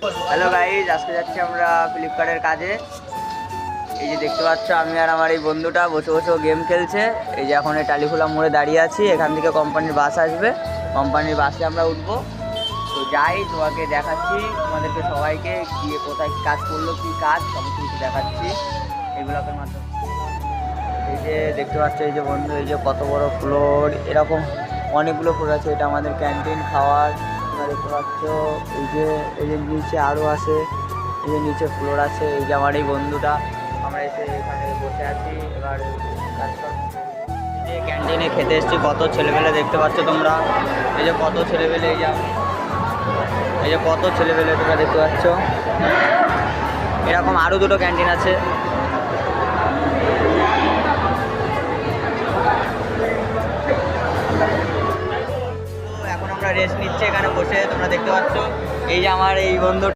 Hello guys, আজকে যাচ্ছি আমরা ফ্লিপকার্টের কাজে। এই যে দেখতে পাচ্ছ, আমি আর আমার এই বন্ধুটা বসে বসে গেম খেলছে। এই যে এখন এই টালিখোলা মোড়ে দাঁড়িয়ে আছি, এখান থেকে কোম্পানির বাস আসবে, কোম্পানির বাসে আমরা উঠবো। তো যাই, তোমাকে দেখাচ্ছি, তোমাদেরকে সবাইকে গিয়ে কোথায় কাজ করলো, কী কাজ সমস্ত কিছু দেখাচ্ছি এই ব্লগের মাধ্যমে। এই যে দেখতে পাচ্ছ, এই যে বন্ধু, এই যে কত বড় ফ্লোর, এরকম অনেকগুলো ফ্লোর আছে। এটা আমাদের ক্যান্টিন খাওয়ার, তোমরা দেখতে পাচ্ছ। এই যে নিচে আরও আছে, এই যে নিচে ফ্লোর আছে। এই যে আমার এই বন্ধুটা, আমরা এসে এখানে বসে আছি। এবার এই যে ক্যান্টিনে খেতে এসেছি, কত ছেলেমেলে দেখতে পাচ্ছ তোমরা। এই যে কত ছেলেমেলে, এই যে কত ছেলেমেলে তোমরা দেখতে পাচ্ছ। এরকম আরও দুটো ক্যান্টিন আছে। এখন আমরা রেস্ট নিচ্ছি এখানে বসে, তোমরা দেখতে পাচ্ছ। এই যে আমার এই বন্ধু